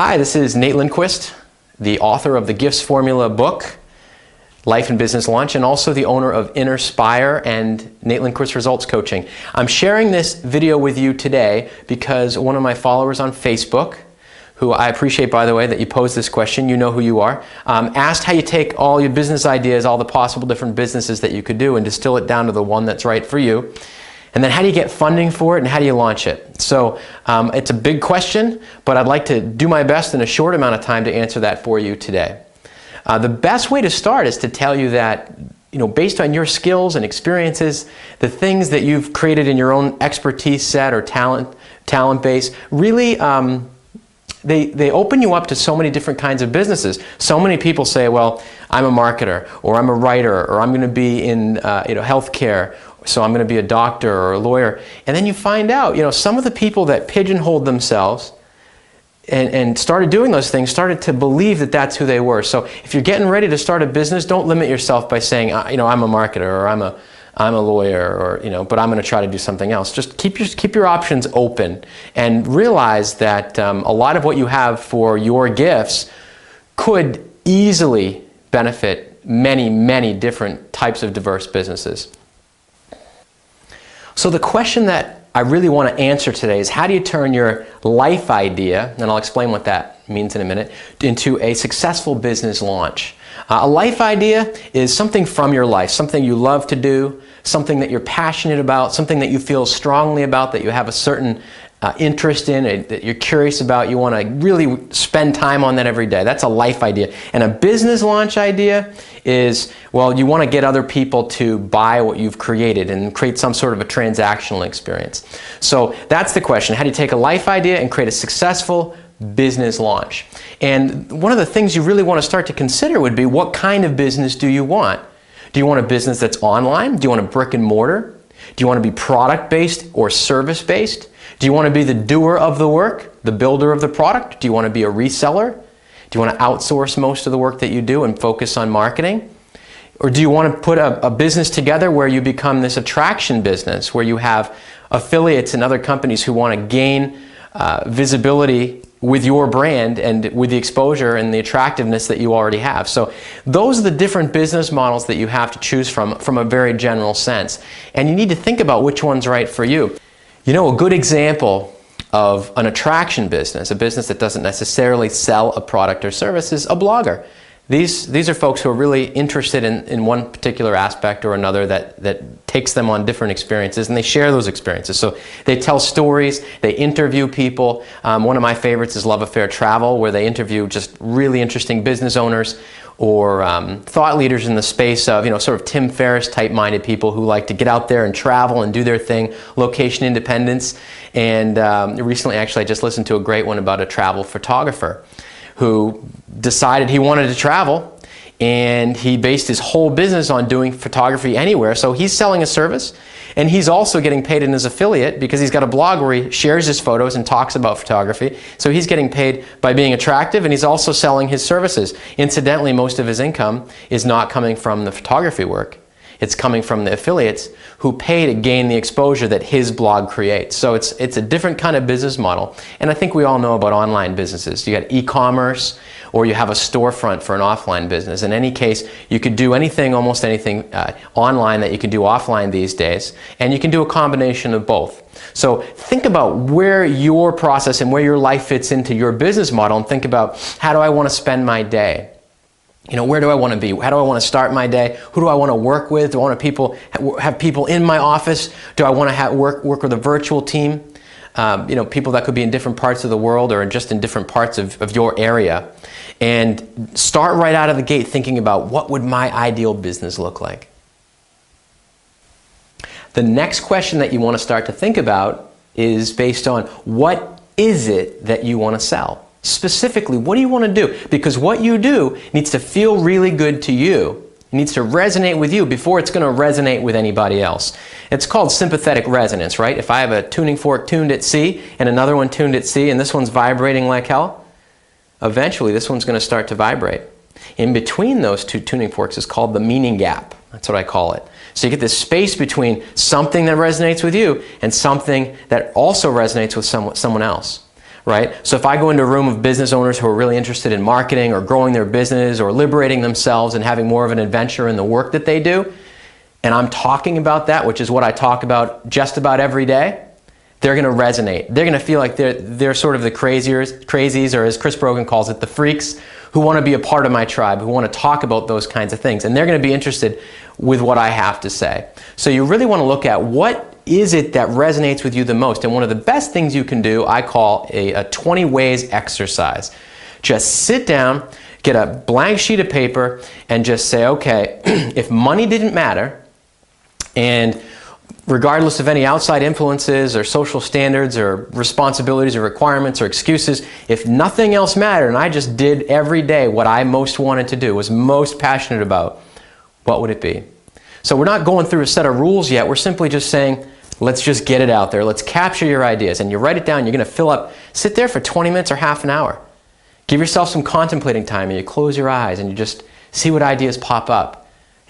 Hi, this is Nate Lindquist, the author of the Gifts Formula book, Life and Business Launch, and also the owner of Innerspire and Nate Lindquist Results Coaching. I'm sharing this video with you today because one of my followers on Facebook, who I appreciate, by the way, that you posed this question, you know who you are, asked how you take all your business ideas, all the possible different businesses that you could do, and distill it down to the one that's right for you. And then how do you get funding for it, and how do you launch it? So it's a big question, but I'd like to do my best in a short amount of time to answer that for you today. The best way to start is to tell you that, based on your skills and experiences, the things that you've created in your own expertise set or talent base, really they open you up to so many different kinds of businesses. So many people say, well, I'm a marketer, or I'm a writer, or I'm going to be in healthcare, so I'm going to be a doctor or a lawyer. And then you find out, some of the people that pigeonholed themselves and started doing those things started to believe that that's who they were. So if you're getting ready to start a business, don't limit yourself by saying, I'm a marketer, or I'm a lawyer, or but I'm going to try to do something else. Just keep your options open and realize that a lot of what you have for your gifts could easily benefit many, many different types of diverse businesses. So the question that I really want to answer today is, how do you turn your life idea, and I'll explain what that means in a minute, into a successful business launch? A life idea is something from your life, something you love to do, something that you're passionate about, something that you feel strongly about, that you have a certain interest in, that you're curious about, you want to really spend time on that every day. That's a life idea. And a business launch idea is, well, you want to get other people to buy what you've created and create some sort of a transactional experience. So that's the question. How do you take a life idea and create a successful business launch? And one of the things you really want to start to consider would be, what kind of business do you want? Do you want a business that's online? Do you want a brick and mortar? Do you want to be product-based or service-based? Do you want to be the doer of the work, the builder of the product? Do you want to be a reseller? Do you want to outsource most of the work that you do and focus on marketing? Or do you want to put a business together where you become this attraction business, where you have affiliates and other companies who want to gain visibility with your brand and with the exposure and the attractiveness that you already have? So those are the different business models that you have to choose from a very general sense. And you need to think about which one's right for you. A good example of an attraction business, a business that doesn't necessarily sell a product or service, is a blogger. These are folks who are really interested in one particular aspect or another that takes them on different experiences, and they share those experiences. So they tell stories, they interview people. One of my favorites is Love Affair Travel, where they interview just really interesting business owners or thought leaders in the space of, sort of Tim Ferriss type-minded people who like to get out there and travel and do their thing, location independence. And recently, actually, I just listened to a great one about a travel photographer who decided he wanted to travel, and he based his whole business on doing photography anywhere. So he's selling a service, and he's also getting paid in his affiliate because he's got a blog where he shares his photos and talks about photography. So he's getting paid by being attractive, and he's also selling his services. Incidentally, most of his income is not coming from the photography work. It's coming from the affiliates who pay to gain the exposure that his blog creates. So it's a different kind of business model. And I think we all know about online businesses. You got e-commerce, or you have a storefront for an offline business. In any case, you could do anything, almost anything online that you can do offline these days. And you can do a combination of both. So think about where your process and where your life fits into your business model, and think about, how do I want to spend my day? Where do I want to be? How do I want to start my day? Who do I want to work with? Do I want to have people in my office? Do I want to work with a virtual team? People that could be in different parts of the world or just in different parts of your area. And start right out of the gate thinking about, what would my ideal business look like? The next question that you want to start to think about is based on, what is it that you want to sell? Specifically, what do you want to do? Because what you do needs to feel really good to you. It needs to resonate with you before it's going to resonate with anybody else. It's called sympathetic resonance, right? If I have a tuning fork tuned at C and another one tuned at C, and this one's vibrating like hell, eventually this one's going to start to vibrate. In between those two tuning forks is called the meaning gap. That's what I call it. So you get this space between something that resonates with you and something that also resonates with someone else. right? So if I go into a room of business owners who are really interested in marketing or growing their business or liberating themselves and having more of an adventure in the work that they do, and I'm talking about that, which is what I talk about just about every day, they're going to resonate. They're going to feel like they're sort of the crazies, or as Chris Brogan calls it, the freaks, who want to be a part of my tribe, who want to talk about those kinds of things. And they're going to be interested with what I have to say. So you really want to look at what is it that resonates with you the most. And one of the best things you can do, I call a 20 ways exercise. Just sit down, get a blank sheet of paper, and just say, okay, if money didn't matter, and regardless of any outside influences or social standards or responsibilities or requirements or excuses, if nothing else mattered and I just did every day what I most wanted to do, was most passionate about, what would it be? So we're not going through a set of rules yet. We're simply just saying, let's just get it out there. Let's capture your ideas. And you write it down. You're going to fill up, sit there for 20 minutes or half an hour. Give yourself some contemplating time, and you close your eyes and you just see what ideas pop up.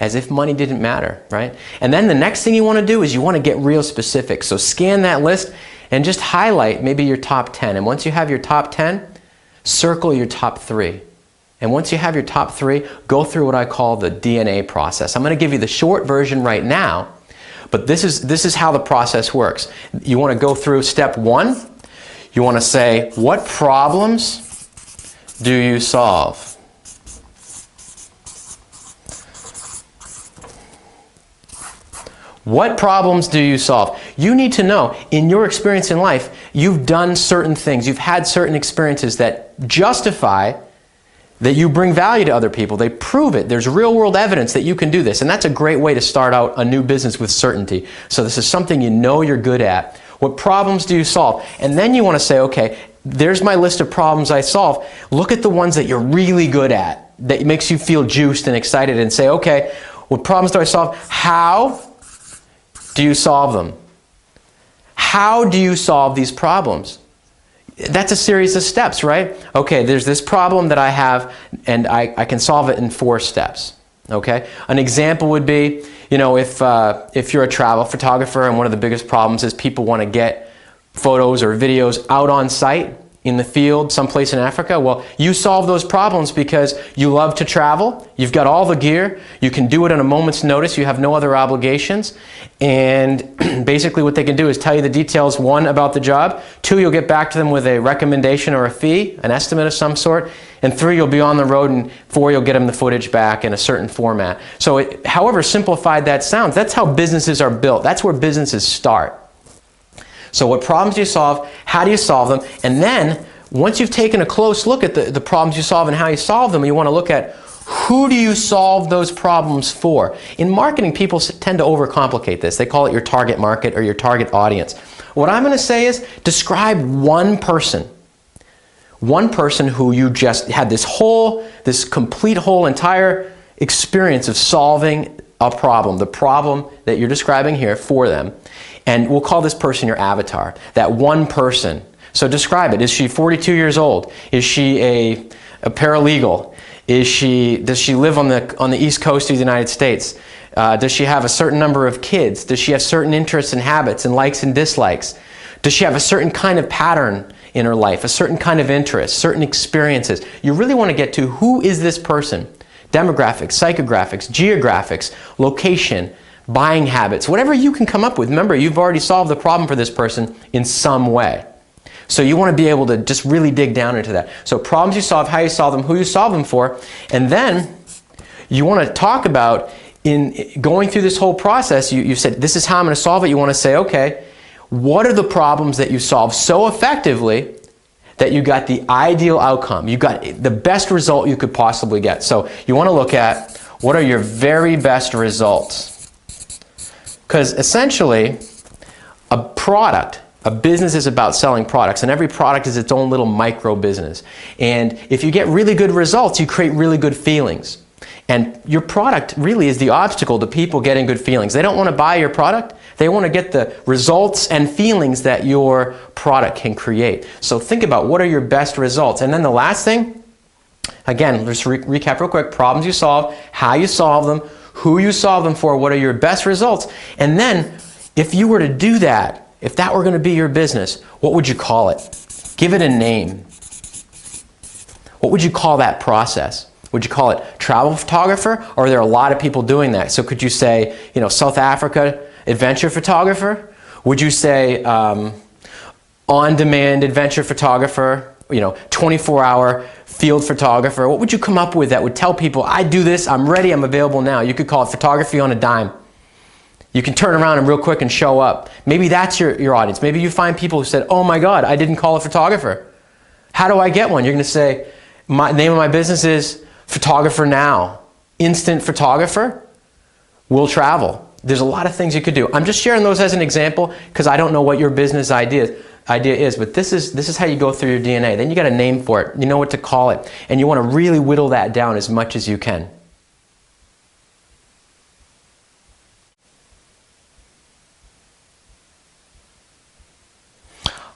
As if money didn't matter, right? And then the next thing you want to do is you want to get real specific. So scan that list and just highlight maybe your top 10. And once you have your top 10, circle your top 3. And once you have your top 3, go through what I call the DNA process. I'm going to give you the short version right now, but this is how the process works. You want to go through step 1. You want to say, what problems do you solve? What problems do you solve? You need to know, in your experience in life, you've done certain things, you've had certain experiences that justify that you bring value to other people. They prove it. There's real world evidence that you can do this. And that's a great way to start out a new business with certainty. So this is something you know you're good at. What problems do you solve? And then you want to say, okay, there's my list of problems I solve. Look at the ones that you're really good at, that makes you feel juiced and excited, and say, okay, what problems do I solve? How do you solve them? How do you solve these problems? That's a series of steps, right? Okay, there's this problem that I have, and I can solve it in 4 steps. Okay? An example would be, you know, if you're a travel photographer and one of the biggest problems is people want to get photos or videos out on site, in the field, someplace in Africa, well, you solve those problems because you love to travel, you've got all the gear, you can do it on a moment's notice, you have no other obligations, and basically what they can do is tell you the details, 1, about the job, 2, you'll get back to them with a recommendation or a fee, an estimate of some sort, and 3, you'll be on the road, and 4, you'll get them the footage back in a certain format. So however simplified that sounds, that's how businesses are built. That's where businesses start. So what problems do you solve? How do you solve them? And then, once you've taken a close look at the problems you solve and how you solve them, you want to look at who do you solve those problems for? In marketing, people tend to overcomplicate this. They call it your target market or your target audience. What I'm going to say is, describe one person who you just had this complete entire experience of solving a problem, the problem that you're describing here for them. And we'll call this person your avatar, that one person. So describe it. Is she 42 years old? Is she a paralegal? Does she live on the East Coast of the United States? Does she have a certain number of kids? Does she have certain interests and habits and likes and dislikes? Does she have a certain kind of pattern in her life, a certain kind of interest, certain experiences? You really want to get to who is this person? Demographics, psychographics, geographics, location, buying habits, whatever you can come up with. Remember, you've already solved the problem for this person in some way. So you want to be able to just really dig down into that. So problems you solve, how you solve them, who you solve them for, and then you want to talk about, in going through this whole process, you said, this is how I'm going to solve it. You want to say, okay, what are the problems that you solve so effectively that you got the ideal outcome? You got the best result you could possibly get. So you want to look at, what are your very best results? Because essentially, a business is about selling products, and every product is its own little micro business. And if you get really good results, you create really good feelings. And your product really is the obstacle to people getting good feelings. They don't want to buy your product. They want to get the results and feelings that your product can create. So think about, what are your best results? And then the last thing, again, let's recap real quick. Problems you solve, how you solve them, who you solve them for, what are your best results? And then, if you were to do that, if that were going to be your business, what would you call it? Give it a name. What would you call that process? Would you call it travel photographer, or are there a lot of people doing that? So could you say, you know, South Africa adventure photographer? Would you say on-demand adventure photographer? You know, 24-hour field photographer? What would you come up with that would tell people, I do this, I'm ready, I'm available now? You could call it photography on a dime. You can turn around and real quick and show up. Maybe that's your audience. Maybe you find people who said, oh my God, I didn't call a photographer. How do I get one? You're going to say, my name of my business is Photographer Now. Instant photographer will travel. There's a lot of things you could do. I'm just sharing those as an example because I don't know what your business idea is, but this is how you go through your DNA. Then you got a name for it. You know what to call it. And you want to really whittle that down as much as you can.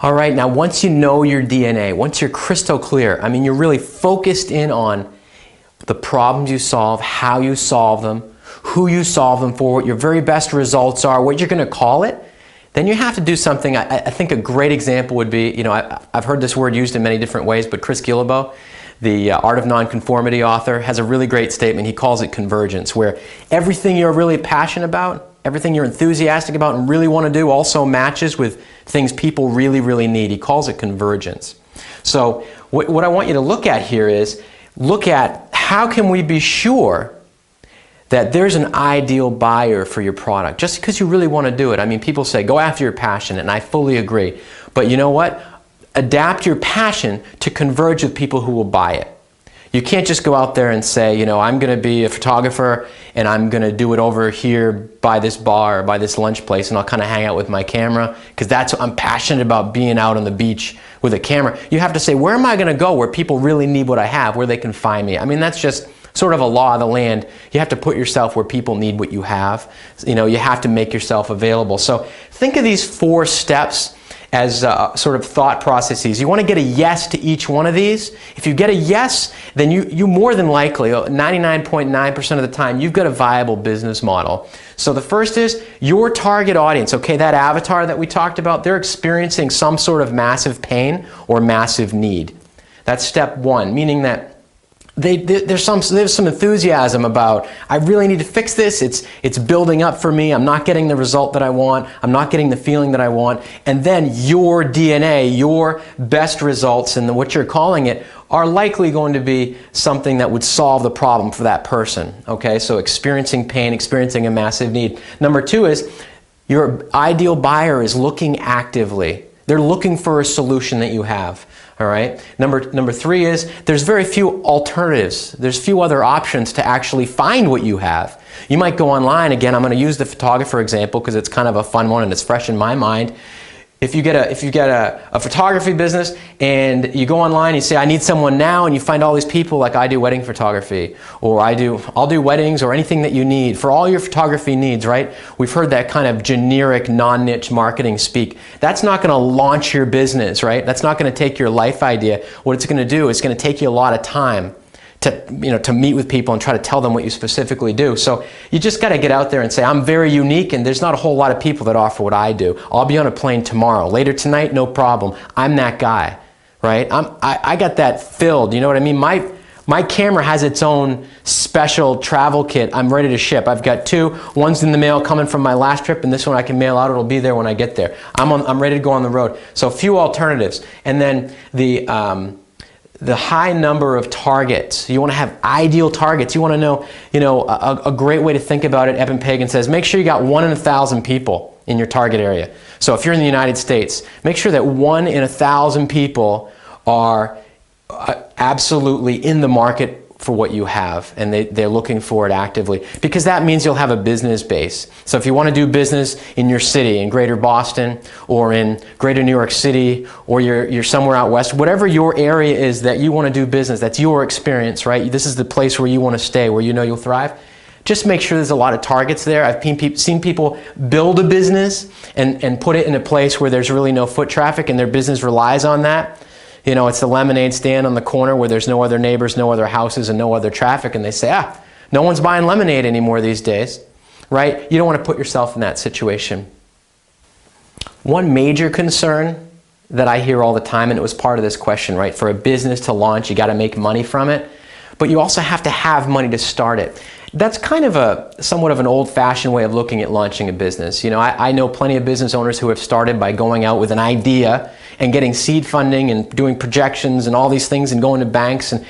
All right, now once you know your DNA, once you're crystal clear, I mean you're really focused in on the problems you solve, how you solve them, who you solve them for, what your very best results are, what you're going to call it, then you have to do something. I think a great example would be, you know, I've heard this word used in many different ways, but Chris Guillebeau, the Art of Nonconformity author, has a really great statement. He calls it convergence, where everything you're really passionate about, everything you're enthusiastic about and really want to do also matches with things people really, really need. He calls it convergence. So what I want you to look at here is, look at how can we be sure that there's an ideal buyer for your product, just because you really want to do it. I mean, people say, go after your passion, and I fully agree. But you know what? Adapt your passion to converge with people who will buy it. You can't just go out there and say, you know, I'm going to be a photographer and I'm going to do it over here by this bar or by this lunch place, and I'll kind of hang out with my camera because that's what I'm passionate about, being out on the beach with a camera. You have to say, where am I going to go where people really need what I have, where they can find me? I mean, that's just sort of a law of the land. You have to put yourself where people need what you have. You know, you have to make yourself available. So think of these 4 steps as sort of thought processes. You want to get a yes to each one of these. If you get a yes, then you more than likely, 99.9% of the time, you've got a viable business model. So the first is your target audience. Okay, that avatar that we talked about, they're experiencing some sort of massive pain or massive need. That's step 1, meaning that there's some enthusiasm about, I really need to fix this, it's building up for me, I'm not getting the result that I want, I'm not getting the feeling that I want, and then your DNA, your best results, and what you're calling it, are likely going to be something that would solve the problem for that person. Okay, so experiencing pain, experiencing a massive need. Number 2 is, your ideal buyer is looking actively. They're looking for a solution that you have. All right. Number 3 is, there's very few alternatives. There's few other options to actually find what you have. You might go online. Again, I'm going to use the photographer example because it's kind of a fun one and it's fresh in my mind. If you get a photography business and you go online, you say, I need someone now, and you find all these people, like I do wedding photography, or I'll do weddings, or anything that you need for all your photography needs, right? We've heard that kind of generic, non-niche marketing speak. That's not going to launch your business, right? That's not going to take your life idea. What it's going to do is going to take you a lot of time to meet with people and try to tell them what you specifically do. So you just got to get out there and say, I'm very unique and there's not a whole lot of people that offer what I do. I'll be on a plane tomorrow. Later tonight, no problem. I'm that guy, right? I got that filled, you know what I mean? My camera has its own special travel kit I'm ready to ship. I've got 2. One's in the mail coming from my last trip, and this one I can mail out. It'll be there when I get there. I'm ready to go on the road. So a few alternatives. And then the high number of targets. You want to have ideal targets. You want to know, a great way to think about it, Eben Pagan says, make sure you got 1 in 1,000 people in your target area. So if you're in the United States, make sure that 1 in 1,000 people are absolutely in the market for what you have, and they're looking for it actively, because that means you'll have a business base. So if you want to do business in your city, in Greater Boston, or in Greater New York City, or you're somewhere out west, whatever your area is that you want to do business, that's your experience, right? This is the place where you want to stay, where you know you'll thrive. Just make sure there's a lot of targets there. I've seen people build a business and put it in a place where there's really no foot traffic and their business relies on that. You know, it's the lemonade stand on the corner where there's no other neighbors, no other houses, and no other traffic, and they say, no one's buying lemonade anymore these days, right? You don't want to put yourself in that situation. One major concern that I hear all the time, and it was part of this question, right? For a business to launch, you got to make money from it, but you also have to have money to start it. That's kind of somewhat of an old-fashioned way of looking at launching a business. You know, I know plenty of business owners who have started by going out with an idea and getting seed funding and doing projections and all these things and going to banks. And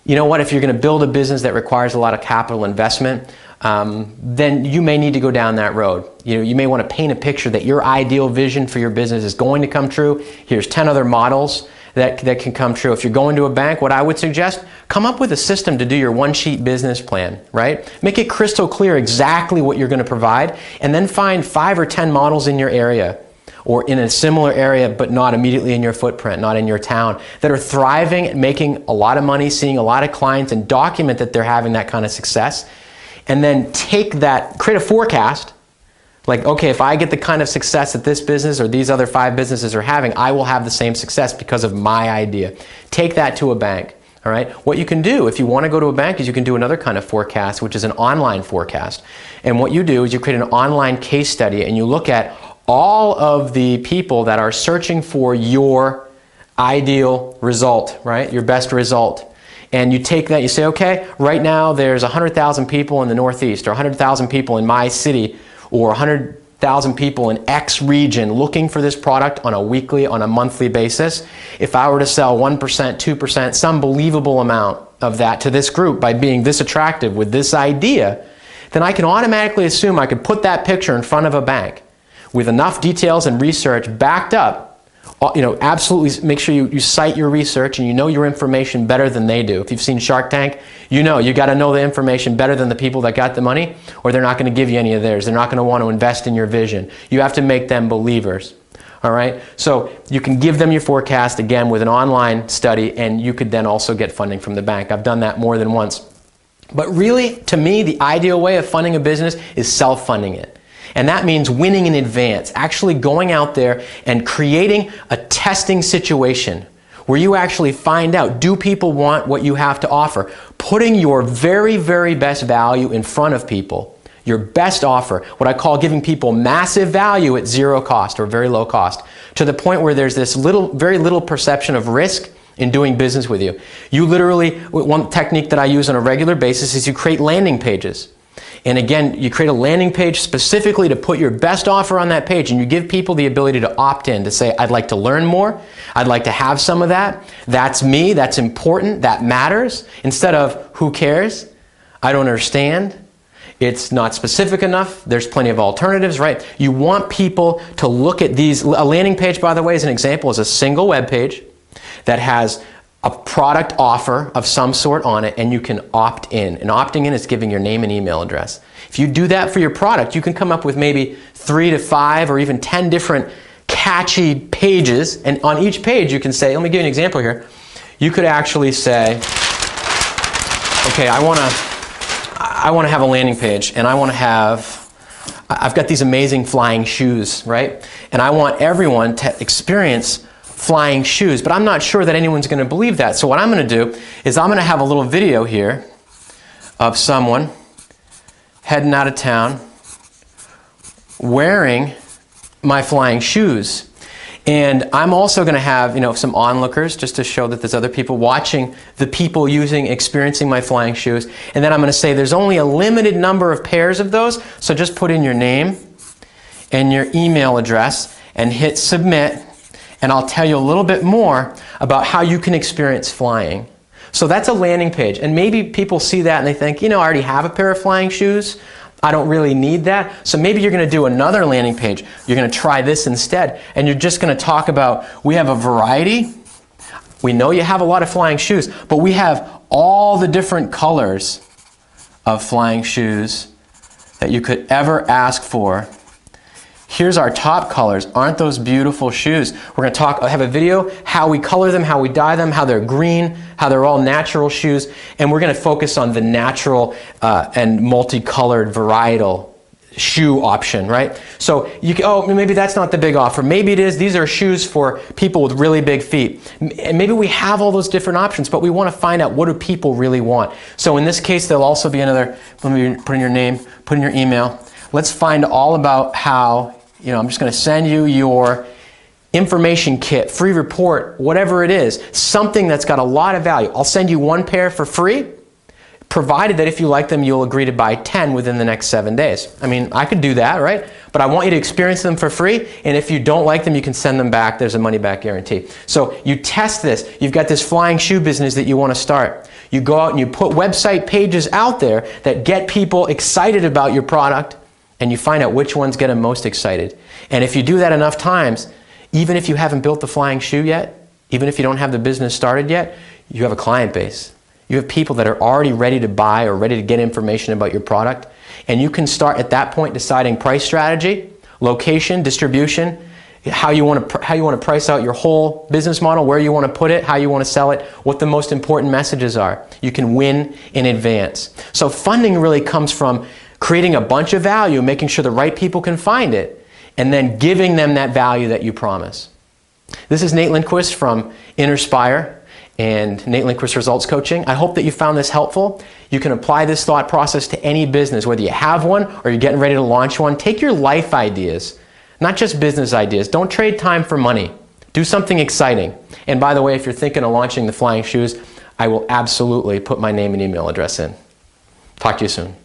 you know what? If you're going to build a business that requires a lot of capital investment, then you may need to go down that road. You may want to paint a picture that your ideal vision for your business is going to come true. Here's 10 other models that can come true. If you're going to a bank, what I would suggest, come up with a system to do your one-sheet business plan, right? Make it crystal clear exactly what you're going to provide, and then find 5 or 10 models in your area or in a similar area but not immediately in your footprint, not in your town, that are thriving, making a lot of money, seeing a lot of clients, and document that they're having that kind of success. And then take that, create a forecast, like, okay, if I get the kind of success that this business or these other 5 businesses are having, I will have the same success because of my idea. Take that to a bank, all right? What you can do if you want to go to a bank is you can do another kind of forecast, which is an online forecast. And what you do is you create an online case study and you look at all of the people that are searching for your ideal result, right? Your best result. And you take that, you say, okay, right now there's 100,000 people in the Northeast, or 100,000 people in my city, or 100,000 people in X region looking for this product on a weekly, on a monthly basis. If I were to sell 1%, 2%, some believable amount of that to this group by being this attractive with this idea, then I can automatically assume I could put that picture in front of a bank with enough details and research backed up. You know, absolutely make sure you cite your research and you know your information better than they do. If you've seen Shark Tank, you got to know the information better than the people that got the money, or they're not going to give you any of theirs. They're not going to want to invest in your vision. You have to make them believers. All right? So you can give them your forecast, again, with an online study, and you could then also get funding from the bank. I've done that more than once. But really, to me, the ideal way of funding a business is self-funding it. And that means winning in advance, actually going out there and creating a testing situation where you actually find out, do people want what you have to offer? Putting your very, very best value in front of people, your best offer, what I call giving people massive value at zero cost or very low cost, to the point where there's this very little perception of risk in doing business with you. You literally, one technique that I use on a regular basis is you create landing pages. And again, you create a landing page specifically to put your best offer on that page, and you give people the ability to opt in, to say, I'd like to learn more, I'd like to have some of that, that's me, that's important, that matters, instead of, who cares, I don't understand, it's not specific enough, there's plenty of alternatives, right? You want people to look at these. A landing page, by the way, as an example, is a single web page that has a product offer of some sort on it, and you can opt in. And opting in is giving your name and email address. If you do that for your product, you can come up with maybe 3 to 5 or even 10 different catchy pages, and on each page you can say, let me give you an example here. You could actually say, okay, I want to have a landing page, and I've got these amazing flying shoes, right? And I want everyone to experience flying shoes, but I'm not sure that anyone's going to believe that. So what I'm going to do is I'm going to have a little video here of someone heading out of town wearing my flying shoes. And I'm also going to have, some onlookers just to show that there's other people watching the people experiencing my flying shoes. And then I'm going to say there's only a limited number of pairs of those, so just put in your name and your email address and hit submit. And I'll tell you a little bit more about how you can experience flying. So that's a landing page. And maybe people see that and they think, I already have a pair of flying shoes. I don't really need that. So maybe you're going to do another landing page. You're going to try this instead. And you're just going to talk about, we have a variety. We know you have a lot of flying shoes, but we have all the different colors of flying shoes that you could ever ask for. Here's our top colors. Aren't those beautiful shoes? We're going to have a video, how we color them, how we dye them, how they're green, how they're all natural shoes, and we're going to focus on the natural and multicolored varietal shoe option, right? So maybe that's not the big offer. Maybe it is. These are shoes for people with really big feet. And maybe we have all those different options, but we want to find out, what do people really want? So in this case, there'll also be another, let me put in your name, put in your email. Let's find all about how, I'm just going to send you your information kit, free report, whatever it is, something that's got a lot of value. I'll send you 1 pair for free, provided that if you like them, you'll agree to buy 10 within the next 7 days. I mean, I could do that, right? But I want you to experience them for free, and if you don't like them, you can send them back. There's a money-back guarantee. So you test this. You've got this flying shoe business that you want to start. You go out and you put website pages out there that get people excited about your product, and you find out which ones get them most excited. And if you do that enough times, even if you haven't built the flying shoe yet, even if you don't have the business started yet, you have a client base. You have people that are already ready to buy or ready to get information about your product. And you can start at that point deciding price strategy, location, distribution, how you want to price out your whole business model, where you want to put it, how you want to sell it, what the most important messages are. You can win in advance. So funding really comes from creating a bunch of value, making sure the right people can find it, and then giving them that value that you promise. This is Nate Lindquist from Innerspire and Nate Lindquist Results Coaching. I hope that you found this helpful. You can apply this thought process to any business, whether you have one or you're getting ready to launch one. Take your life ideas, not just business ideas. Don't trade time for money. Do something exciting. And by the way, if you're thinking of launching the flying shoes, I will absolutely put my name and email address in. Talk to you soon.